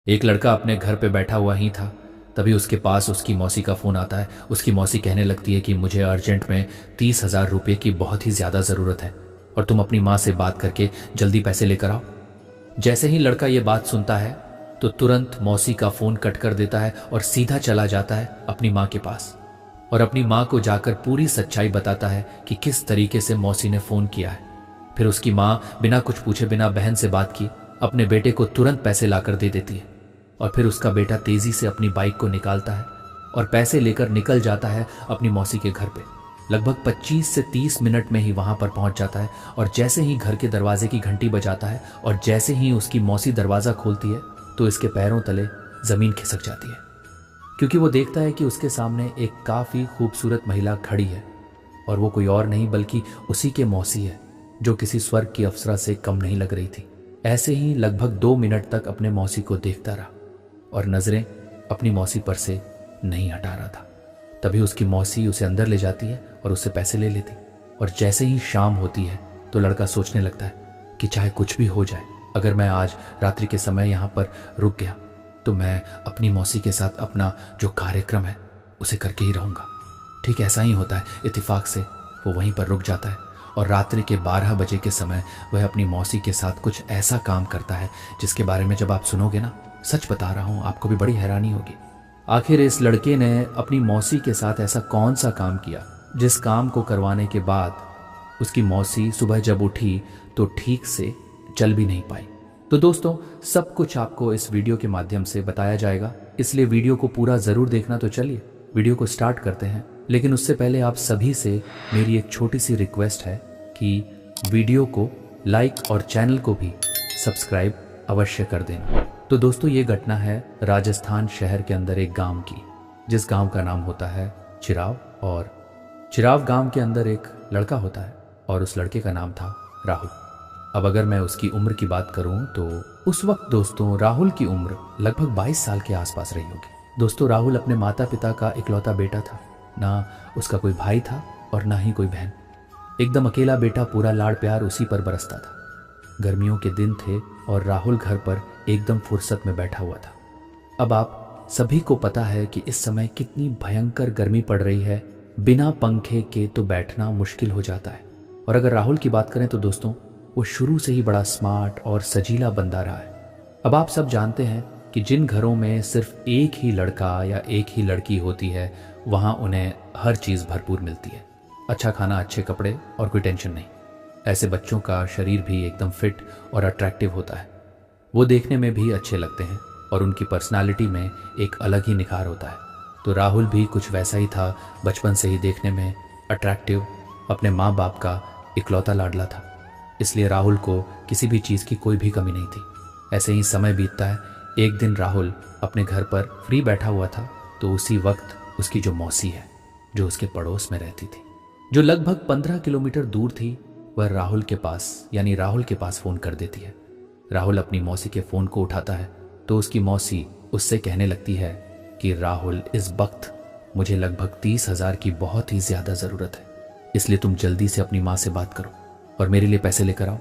एक लड़का अपने घर पे बैठा हुआ ही था, तभी उसके पास उसकी मौसी का फ़ोन आता है। उसकी मौसी कहने लगती है कि मुझे अर्जेंट में 30,000 रुपये की बहुत ही ज़्यादा ज़रूरत है और तुम अपनी माँ से बात करके जल्दी पैसे लेकर आओ। जैसे ही लड़का ये बात सुनता है तो तुरंत मौसी का फ़ोन कट कर देता है और सीधा चला जाता है अपनी माँ के पास और अपनी माँ को जाकर पूरी सच्चाई बताता है कि किस तरीके से मौसी ने फ़ोन किया है। फिर उसकी माँ बिना कुछ पूछे बिना बहन से बात की अपने बेटे को तुरंत पैसे लाकर दे देती है और फिर उसका बेटा तेजी से अपनी बाइक को निकालता है और पैसे लेकर निकल जाता है अपनी मौसी के घर पे। लगभग 25 से 30 मिनट में ही वहां पर पहुंच जाता है और जैसे ही घर के दरवाजे की घंटी बजाता है और जैसे ही उसकी मौसी दरवाज़ा खोलती है तो इसके पैरों तले ज़मीन खिसक जाती है, क्योंकि वो देखता है कि उसके सामने एक काफ़ी खूबसूरत महिला खड़ी है और वो कोई और नहीं बल्कि उसी के मौसी है, जो किसी स्वर्ग की अप्सरा से कम नहीं लग रही थी। ऐसे ही लगभग 2 मिनट तक अपने मौसी को देखता रहा और नज़रें अपनी मौसी पर से नहीं हटा रहा था। तभी उसकी मौसी उसे अंदर ले जाती है और उससे पैसे ले लेती और जैसे ही शाम होती है तो लड़का सोचने लगता है कि चाहे कुछ भी हो जाए, अगर मैं आज रात्रि के समय यहाँ पर रुक गया तो मैं अपनी मौसी के साथ अपना जो कार्यक्रम है उसे करके ही रहूँगा। ठीक ऐसा ही होता है। इत्तेफाक से वो वहीं पर रुक जाता है और रात्रि के 12 बजे के समय वह अपनी मौसी के साथ कुछ ऐसा काम करता है जिसके बारे में जब आप सुनोगे ना, सच बता रहा हूँ, आपको भी बड़ी हैरानी होगी। आखिर इस लड़के ने अपनी मौसी के साथ ऐसा कौन सा काम किया जिस काम को करवाने के बाद उसकी मौसी सुबह जब उठी तो ठीक से चल भी नहीं पाई। तो दोस्तों, सब कुछ आपको इस वीडियो के माध्यम से बताया जाएगा, इसलिए वीडियो को पूरा ज़रूर देखना। तो चलिए वीडियो को स्टार्ट करते हैं, लेकिन उससे पहले आप सभी से मेरी एक छोटी सी रिक्वेस्ट है कि वीडियो को लाइक और चैनल को भी सब्सक्राइब अवश्य कर देना। तो दोस्तों, ये घटना है राजस्थान शहर के अंदर एक गांव की, जिस गांव का नाम होता है चिराव। और चिराव गांव के अंदर एक लड़का होता है और उस लड़के का नाम था राहुल। अब अगर मैं उसकी उम्र की बात करूं तो उस वक्त दोस्तों राहुल की उम्र लगभग 22 साल के आसपास रही होगी। दोस्तों, राहुल अपने माता पिता का इकलौता बेटा था, ना उसका कोई भाई था और ना ही कोई बहन। एकदम अकेला बेटा, पूरा लाड़ प्यार उसी पर बरसता था। गर्मियों के दिन थे और राहुल घर पर एकदम फुर्सत में बैठा हुआ था। अब आप सभी को पता है कि इस समय कितनी भयंकर गर्मी पड़ रही है, बिना पंखे के तो बैठना मुश्किल हो जाता है। और अगर राहुल की बात करें तो दोस्तों, वो शुरू से ही बड़ा स्मार्ट और सजीला बंदा रहा है। अब आप सब जानते हैं कि जिन घरों में सिर्फ एक ही लड़का या एक ही लड़की होती है, वहाँ उन्हें हर चीज़ भरपूर मिलती है। अच्छा खाना, अच्छे कपड़े और कोई टेंशन नहीं। ऐसे बच्चों का शरीर भी एकदम फिट और अट्रैक्टिव होता है। वो देखने में भी अच्छे लगते हैं और उनकी पर्सनालिटी में एक अलग ही निखार होता है। तो राहुल भी कुछ वैसा ही था, बचपन से ही देखने में अट्रैक्टिव, अपने माँ बाप का इकलौता लाडला था, इसलिए राहुल को किसी भी चीज़ की कोई भी कमी नहीं थी। ऐसे ही समय बीतता है। एक दिन राहुल अपने घर पर फ्री बैठा हुआ था तो उसी वक्त उसकी जो मौसी है, जो उसके पड़ोस में रहती थी, जो लगभग 15 किलोमीटर दूर थी, वह राहुल के पास फ़ोन कर देती है। राहुल अपनी मौसी के फ़ोन को उठाता है तो उसकी मौसी उससे कहने लगती है कि राहुल, इस वक्त मुझे लगभग 30,000 की बहुत ही ज़्यादा ज़रूरत है, इसलिए तुम जल्दी से अपनी माँ से बात करो और मेरे लिए पैसे लेकर आओ।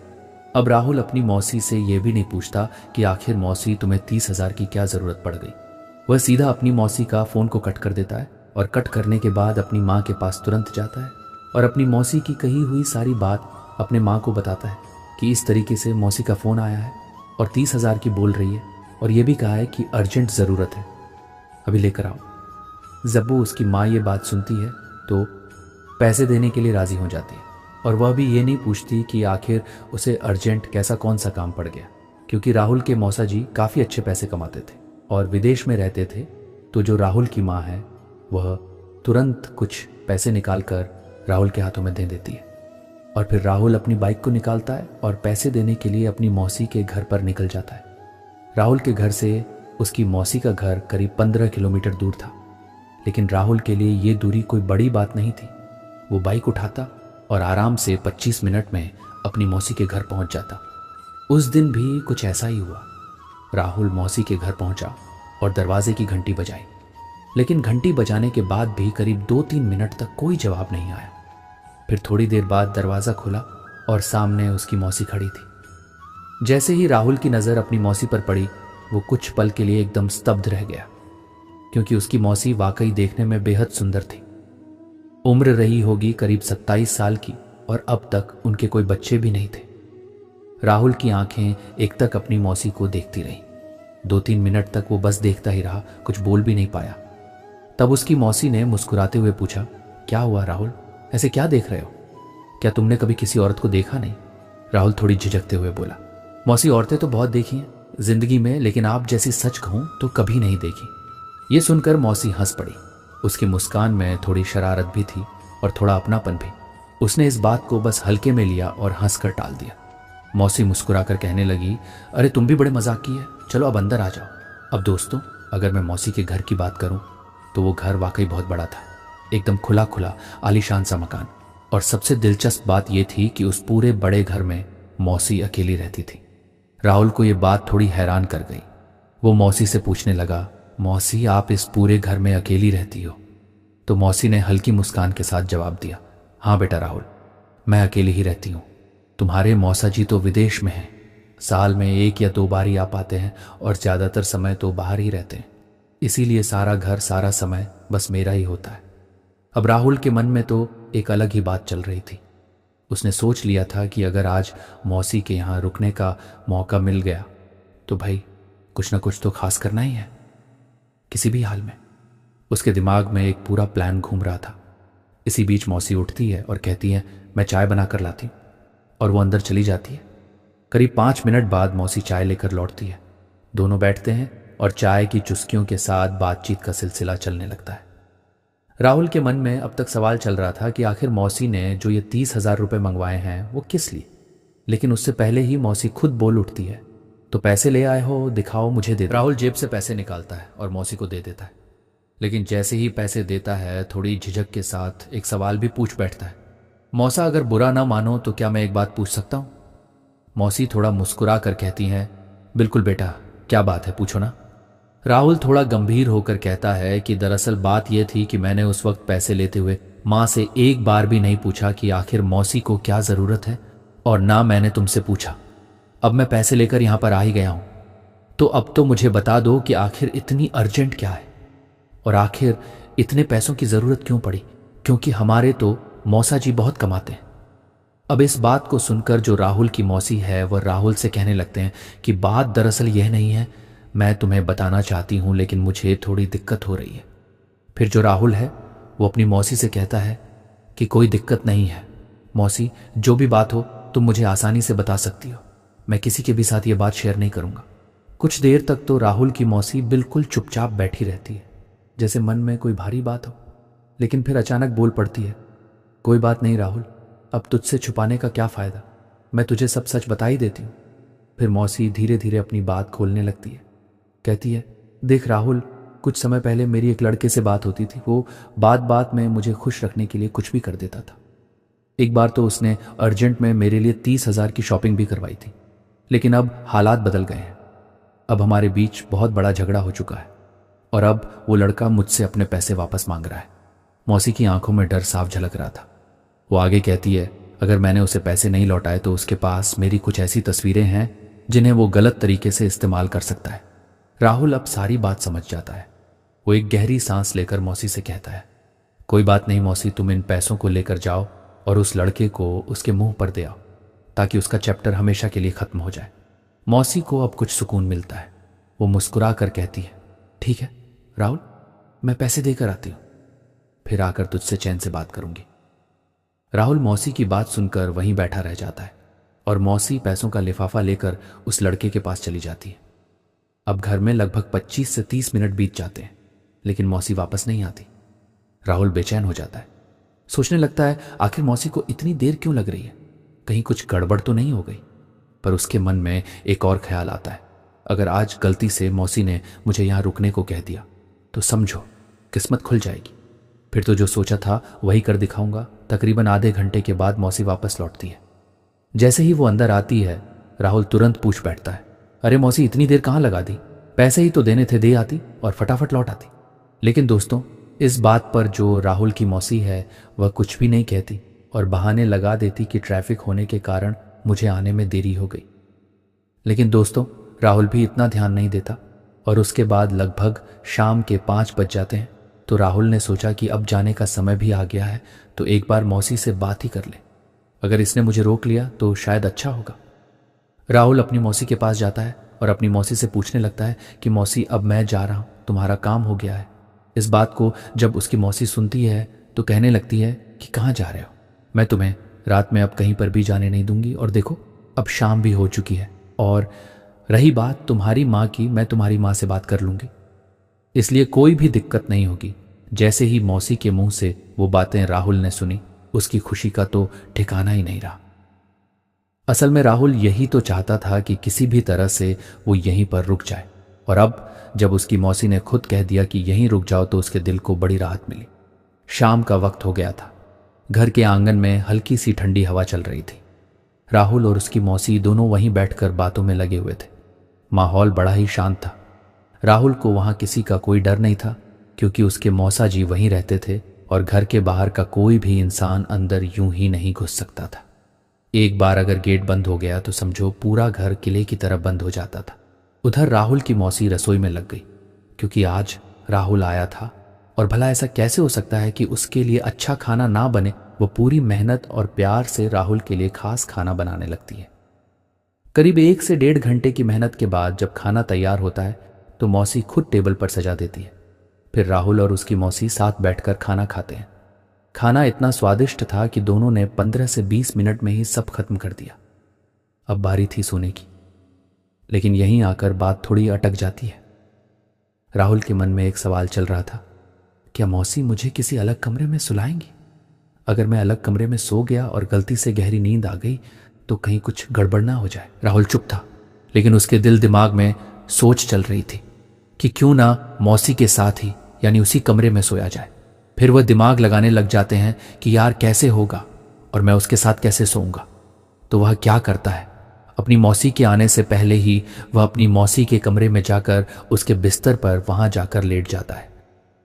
अब राहुल अपनी मौसी से यह भी नहीं पूछता कि आखिर मौसी तुम्हें 30,000 की क्या ज़रूरत पड़ गई। वह सीधा अपनी मौसी का फ़ोन को कट कर देता है और कट करने के बाद अपनी माँ के पास तुरंत जाता है और अपनी मौसी की कही हुई सारी बात अपने माँ को बताता है कि इस तरीके से मौसी का फ़ोन आया है और 30,000 की बोल रही है और ये भी कहा है कि अर्जेंट ज़रूरत है, अभी लेकर आओ। जब वो उसकी माँ ये बात सुनती है तो पैसे देने के लिए राज़ी हो जाती है और वह भी ये नहीं पूछती कि आखिर उसे अर्जेंट कैसा कौन सा काम पड़ गया, क्योंकि राहुल के मौसा जी काफ़ी अच्छे पैसे कमाते थे और विदेश में रहते थे। तो जो राहुल की माँ है वह तुरंत कुछ पैसे निकाल कर राहुल के हाथों में दे देती है और फिर राहुल अपनी बाइक को निकालता है और पैसे देने के लिए अपनी मौसी के घर पर निकल जाता है। राहुल के घर से उसकी मौसी का घर करीब 15 किलोमीटर दूर था, लेकिन राहुल के लिए ये दूरी कोई बड़ी बात नहीं थी। वो बाइक उठाता और आराम से 25 मिनट में अपनी मौसी के घर पहुंच जाता। उस दिन भी कुछ ऐसा ही हुआ। राहुल मौसी के घर पहुंचा और दरवाजे की घंटी बजाई, लेकिन घंटी बजाने के बाद भी करीब 2-3 मिनट तक कोई जवाब नहीं आया। फिर थोड़ी देर बाद दरवाज़ा खुला और सामने उसकी मौसी खड़ी थी। जैसे ही राहुल की नज़र अपनी मौसी पर पड़ी वो कुछ पल के लिए एकदम स्तब्ध रह गया, क्योंकि उसकी मौसी वाकई देखने में बेहद सुंदर थी। उम्र रही होगी करीब 27 साल की, और अब तक उनके कोई बच्चे भी नहीं थे। राहुल की आंखें एकटक अपनी मौसी को देखती रहीं। 2-3 मिनट तक वो बस देखता ही रहा, कुछ बोल भी नहीं पाया। तब उसकी मौसी ने मुस्कुराते हुए पूछा, क्या हुआ राहुल, ऐसे क्या देख रहे हो? क्या तुमने कभी किसी औरत को देखा नहीं? राहुल थोड़ी झिझकते हुए बोला, मौसी औरतें तो बहुत देखी हैं जिंदगी में, लेकिन आप जैसी सच कहूं तो कभी नहीं देखी। ये सुनकर मौसी हंस पड़ी। उसकी मुस्कान में थोड़ी शरारत भी थी और थोड़ा अपनापन भी। उसने इस बात को बस हल्के में लिया और हंसकर टाल दिया। मौसी मुस्कुराकर कहने लगी, अरे तुम भी बड़े मजाक की है, चलो अब अंदर आ जाओ। अब दोस्तों, अगर मैं मौसी के घर की बात करूं तो वो घर वाकई बहुत बड़ा था, एकदम खुला खुला आलीशान सा मकान। और सबसे दिलचस्प बात यह थी कि उस पूरे बड़े घर में मौसी अकेली रहती थी। राहुल को ये बात थोड़ी हैरान कर गई। वो मौसी से पूछने लगा, मौसी आप इस पूरे घर में अकेली रहती हो? तो मौसी ने हल्की मुस्कान के साथ जवाब दिया, हाँ बेटा राहुल, मैं अकेली ही रहती हूँ। तुम्हारे मौसा जी तो विदेश में हैं, साल में 1 या 2 बार ही आ पाते हैं और ज़्यादातर समय तो बाहर ही रहते हैं, इसीलिए सारा घर सारा समय बस मेरा ही होता है। अब राहुल के मन में तो एक अलग ही बात चल रही थी। उसने सोच लिया था कि अगर आज मौसी के यहाँ रुकने का मौका मिल गया तो भाई कुछ ना कुछ तो खास करना ही है, किसी भी हाल में। उसके दिमाग में एक पूरा प्लान घूम रहा था। इसी बीच मौसी उठती है और कहती है, मैं चाय बना कर लाती हूँ, और वो अंदर चली जाती है। करीब 5 मिनट बाद मौसी चाय लेकर लौटती है। दोनों बैठते हैं और चाय की चुस्कियों के साथ बातचीत का सिलसिला चलने लगता है। राहुल के मन में अब तक सवाल चल रहा था कि आखिर मौसी ने जो ये 30,000 रुपये मंगवाए हैं वो किस लिए। लेकिन उससे पहले ही मौसी खुद बोल उठती है, तो पैसे ले आए हो, दिखाओ मुझे दे। राहुल जेब से पैसे निकालता है और मौसी को दे देता है। लेकिन जैसे ही पैसे देता है थोड़ी झिझक के साथ एक सवाल भी पूछ बैठता है, मौसा अगर बुरा ना मानो तो क्या मैं एक बात पूछ सकता हूँ? मौसी थोड़ा मुस्कुरा कर कहती हैं, बिल्कुल बेटा, क्या बात है, पूछो ना। राहुल थोड़ा गंभीर होकर कहता है कि दरअसल बात यह थी कि मैंने उस वक्त पैसे लेते हुए माँ से एक बार भी नहीं पूछा कि आखिर मौसी को क्या ज़रूरत है, और ना मैंने तुमसे पूछा। अब मैं पैसे लेकर यहाँ पर आ ही गया हूँ, तो अब तो मुझे बता दो कि आखिर इतनी अर्जेंट क्या है, और आखिर इतने पैसों की ज़रूरत क्यों पड़ी, क्योंकि हमारे तो मौसा जी बहुत कमाते हैं। अब इस बात को सुनकर जो राहुल की मौसी है वह राहुल से कहने लगते हैं कि बात दरअसल यह नहीं है, मैं तुम्हें बताना चाहती हूँ लेकिन मुझे थोड़ी दिक्कत हो रही है। फिर जो राहुल है वो अपनी मौसी से कहता है कि कोई दिक्कत नहीं है मौसी, जो भी बात हो तुम मुझे आसानी से बता सकती हो, मैं किसी के भी साथ ये बात शेयर नहीं करूँगा। कुछ देर तक तो राहुल की मौसी बिल्कुल चुपचाप बैठी रहती है, जैसे मन में कोई भारी बात हो, लेकिन फिर अचानक बोल पड़ती है, कोई बात नहीं राहुल, अब तुझसे छुपाने का क्या फ़ायदा, मैं तुझे सब सच बता ही देती हूँ। फिर मौसी धीरे धीरे अपनी बात खोलने लगती है। कहती है, देख राहुल, कुछ समय पहले मेरी एक लड़के से बात होती थी। वो बात बात में मुझे खुश रखने के लिए कुछ भी कर देता था। एक बार तो उसने अर्जेंट में मेरे लिए 30,000 की शॉपिंग भी करवाई थी। लेकिन अब हालात बदल गए हैं। अब हमारे बीच बहुत बड़ा झगड़ा हो चुका है और अब वो लड़का मुझसे अपने पैसे वापस मांग रहा है। मौसी की आंखों में डर साफ झलक रहा था। वो आगे कहती है, अगर मैंने उसे पैसे नहीं लौटाए तो उसके पास मेरी कुछ ऐसी तस्वीरें हैं जिन्हें वो गलत तरीके से इस्तेमाल कर सकता है। राहुल अब सारी बात समझ जाता है। वो एक गहरी सांस लेकर मौसी से कहता है, कोई बात नहीं मौसी, तुम इन पैसों को लेकर जाओ और उस लड़के को उसके मुंह पर दे आओ ताकि उसका चैप्टर हमेशा के लिए खत्म हो जाए। मौसी को अब कुछ सुकून मिलता है। वो मुस्कुरा कर कहती है, ठीक है राहुल, मैं पैसे देकर आती हूँ, फिर आकर तुझसे चैन से बात करूंगी। राहुल मौसी की बात सुनकर वहीं बैठा रह जाता है और मौसी पैसों का लिफाफा लेकर उस लड़के के पास चली जाती है। अब घर में लगभग 25 से 30 मिनट बीत जाते हैं, लेकिन मौसी वापस नहीं आती। राहुल बेचैन हो जाता है। सोचने लगता है, आखिर मौसी को इतनी देर क्यों लग रही है, कहीं कुछ गड़बड़ तो नहीं हो गई। पर उसके मन में एक और ख्याल आता है, अगर आज गलती से मौसी ने मुझे यहाँ रुकने को कह दिया तो समझो किस्मत खुल जाएगी। फिर तो जो सोचा था वही कर दिखाऊंगा। तकरीबन आधे घंटे के बाद मौसी वापस लौटती है। जैसे ही वो अंदर आती है, राहुल तुरंत पूछ बैठता है, अरे मौसी, इतनी देर कहाँ लगा दी, पैसे ही तो देने थे, दे आती और फटाफट लौट आती। लेकिन दोस्तों, इस बात पर जो राहुल की मौसी है वह कुछ भी नहीं कहती और बहाने लगा देती कि ट्रैफिक होने के कारण मुझे आने में देरी हो गई। लेकिन दोस्तों, राहुल भी इतना ध्यान नहीं देता और उसके बाद लगभग शाम के 5 बज जाते हैं। तो राहुल ने सोचा कि अब जाने का समय भी आ गया है, तो एक बार मौसी से बात ही कर ले। अगर इसने मुझे रोक लिया तो शायद अच्छा होगा। राहुल अपनी मौसी के पास जाता है और अपनी मौसी से पूछने लगता है कि मौसी, अब मैं जा रहा हूँ, तुम्हारा काम हो गया है। इस बात को जब उसकी मौसी सुनती है तो कहने लगती है कि कहाँ जा रहे हो, मैं तुम्हें रात में अब कहीं पर भी जाने नहीं दूंगी, और देखो अब शाम भी हो चुकी है, और रही बात तुम्हारी माँ की, मैं तुम्हारी माँ से बात कर लूँगी, इसलिए कोई भी दिक्कत नहीं होगी। जैसे ही मौसी के मुंह से वो बातें राहुल ने सुनी, उसकी खुशी का तो ठिकाना ही नहीं रहा। असल में राहुल यही तो चाहता था कि किसी भी तरह से वो यहीं पर रुक जाए, और अब जब उसकी मौसी ने खुद कह दिया कि यहीं रुक जाओ तो उसके दिल को बड़ी राहत मिली। शाम का वक्त हो गया था। घर के आंगन में हल्की सी ठंडी हवा चल रही थी। राहुल और उसकी मौसी दोनों वहीं बैठकर बातों में लगे हुए थे। माहौल बड़ा ही शांत था। राहुल को वहां किसी का कोई डर नहीं था, क्योंकि उसके मौसा जी वहीं रहते थे और घर के बाहर का कोई भी इंसान अंदर यूं ही नहीं घुस सकता था। एक बार अगर गेट बंद हो गया तो समझो पूरा घर किले की तरह बंद हो जाता था। उधर राहुल की मौसी रसोई में लग गई, क्योंकि आज राहुल आया था, और भला ऐसा कैसे हो सकता है कि उसके लिए अच्छा खाना ना बने। वो पूरी मेहनत और प्यार से राहुल के लिए खास खाना बनाने लगती है। करीब 1 से 1.5 घंटे की मेहनत के बाद जब खाना तैयार होता है तो मौसी खुद टेबल पर सजा देती है। फिर राहुल और उसकी मौसी साथ बैठकर खाना खाते हैं। खाना इतना स्वादिष्ट था कि दोनों ने 15 से 20 मिनट में ही सब खत्म कर दिया। अब बारी थी सोने की, लेकिन यहीं आकर बात थोड़ी अटक जाती है। राहुल के मन में एक सवाल चल रहा था, क्या मौसी मुझे किसी अलग कमरे में सुलाएंगी? अगर मैं अलग कमरे में सो गया और गलती से गहरी नींद आ गई तो कहीं कुछ गड़बड़ ना हो जाए। राहुल चुप था, लेकिन उसके दिल दिमाग में सोच चल रही थी कि क्यों ना मौसी के साथ ही, यानी उसी कमरे में सोया जाए। फिर वह दिमाग लगाने लग जाते हैं कि यार कैसे होगा और मैं उसके साथ कैसे सोऊंगा। तो वह क्या करता है, अपनी मौसी के आने से पहले ही वह अपनी मौसी के कमरे में जाकर उसके बिस्तर पर वहां जाकर लेट जाता है।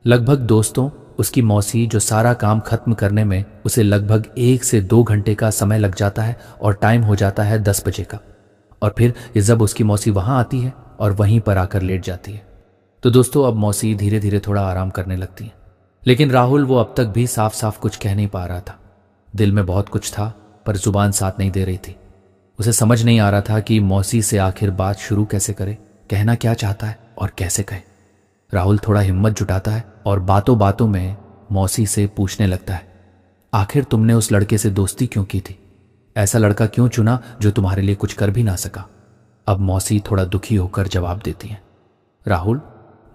लगभग दोस्तों, उसकी मौसी जो सारा काम खत्म करने में उसे लगभग 1 से 2 घंटे का समय लग जाता है, और टाइम हो जाता है 10 बजे का। और फिर जब उसकी मौसी वहां आती है और वहीं पर आकर लेट जाती है, तो दोस्तों अब मौसी धीरे धीरे थोड़ा आराम करने लगती है। लेकिन राहुल वो अब तक भी साफ साफ कुछ कह नहीं पा रहा था। दिल में बहुत कुछ था पर जुबान साथ नहीं दे रही थी। उसे समझ नहीं आ रहा था कि मौसी से आखिर बात शुरू कैसे करे, कहना क्या चाहता है और कैसे कहे। राहुल थोड़ा हिम्मत जुटाता है और बातों बातों में मौसी से पूछने लगता है, आखिर तुमने उस लड़के से दोस्ती क्यों की थी? ऐसा लड़का क्यों चुना जो तुम्हारे लिए कुछ कर भी ना सका? अब मौसी थोड़ा दुखी होकर जवाब देती है, राहुल,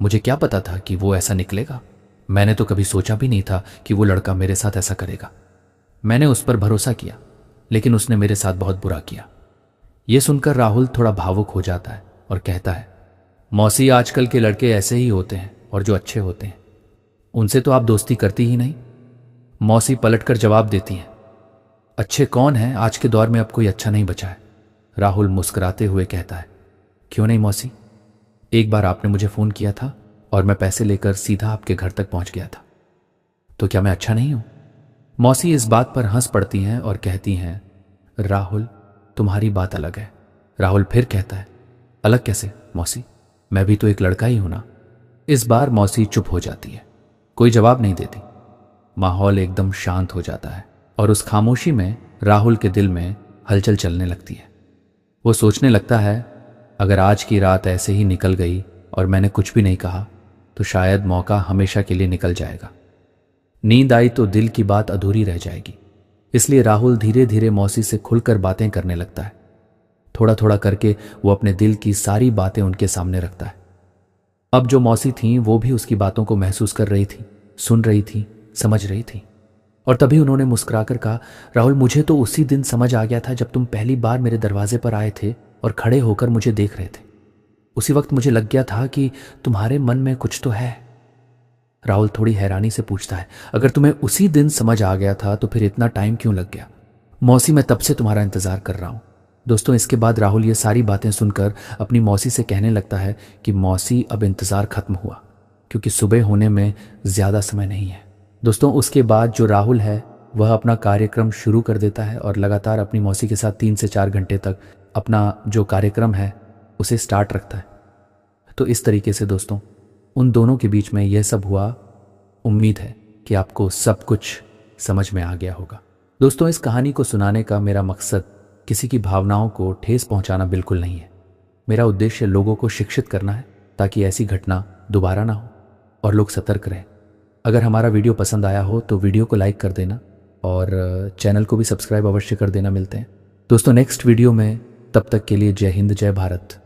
मुझे क्या पता था कि वो ऐसा निकलेगा। मैंने तो कभी सोचा भी नहीं था कि वो लड़का मेरे साथ ऐसा करेगा। मैंने उस पर भरोसा किया, लेकिन उसने मेरे साथ बहुत बुरा किया। ये सुनकर राहुल थोड़ा भावुक हो जाता है और कहता है, मौसी, आजकल के लड़के ऐसे ही होते हैं, और जो अच्छे होते हैं उनसे तो आप दोस्ती करती ही नहीं। मौसी पलटकर जवाब देती हैं, अच्छे कौन हैं, आज के दौर में अब कोई अच्छा नहीं बचा है। राहुल मुस्कुराते हुए कहता है, क्यों नहीं मौसी, एक बार आपने मुझे फ़ोन किया था और मैं पैसे लेकर सीधा आपके घर तक पहुंच गया था, तो क्या मैं अच्छा नहीं हूं? मौसी इस बात पर हंस पड़ती हैं और कहती हैं, राहुल, तुम्हारी बात अलग है। राहुल फिर कहता है, अलग कैसे मौसी, मैं भी तो एक लड़का ही हूं ना। इस बार मौसी चुप हो जाती है, कोई जवाब नहीं देती। माहौल एकदम शांत हो जाता है और उस खामोशी में राहुल के दिल में हलचल चलने लगती है। वो सोचने लगता है, अगर आज की रात ऐसे ही निकल गई और मैंने कुछ भी नहीं कहा तो शायद मौका हमेशा के लिए निकल जाएगा। नींद आई तो दिल की बात अधूरी रह जाएगी। इसलिए राहुल धीरे धीरे मौसी से खुलकर बातें करने लगता है। थोड़ा थोड़ा करके वो अपने दिल की सारी बातें उनके सामने रखता है। अब जो मौसी थीं वो भी उसकी बातों को महसूस कर रही थी, सुन रही थी, समझ रही थी। और तभी उन्होंने मुस्कुराकर कहा, राहुल, मुझे तो उसी दिन समझ आ गया था जब तुम पहली बार मेरे दरवाजे पर आए थे और खड़े होकर मुझे देख रहे थे। उसी वक्त मुझे लग गया था कि तुम्हारे मन में कुछ तो है। राहुल थोड़ी हैरानी से पूछता है, अगर तुम्हें उसी दिन समझ आ गया था तो फिर इतना टाइम क्यों लग गया? मौसी, मैं तब से तुम्हारा इंतजार कर रहा हूं। दोस्तों, इसके बाद राहुल ये सारी बातें सुनकर अपनी मौसी से कहने लगता है कि मौसी, अब इंतजार खत्म हुआ, क्योंकि सुबह होने में ज्यादा समय नहीं है। दोस्तों, उसके बाद जो राहुल है वह अपना कार्यक्रम शुरू कर देता है और लगातार अपनी मौसी के साथ 3 से 4 घंटे तक अपना जो कार्यक्रम है उसे स्टार्ट रखता है। तो इस तरीके से दोस्तों उन दोनों के बीच में यह सब हुआ। उम्मीद है कि आपको सब कुछ समझ में आ गया होगा। दोस्तों इस कहानी को सुनाने का मेरा मकसद किसी की भावनाओं को ठेस पहुंचाना बिल्कुल नहीं है। मेरा उद्देश्य लोगों को शिक्षित करना है ताकि ऐसी घटना दोबारा ना हो और लोग सतर्क रहें। अगर हमारा वीडियो पसंद आया हो तो वीडियो को लाइक कर देना और चैनल को भी सब्सक्राइब अवश्य कर देना। मिलते हैं दोस्तों नेक्स्ट वीडियो में, तब तक के लिए जय हिंद जय भारत।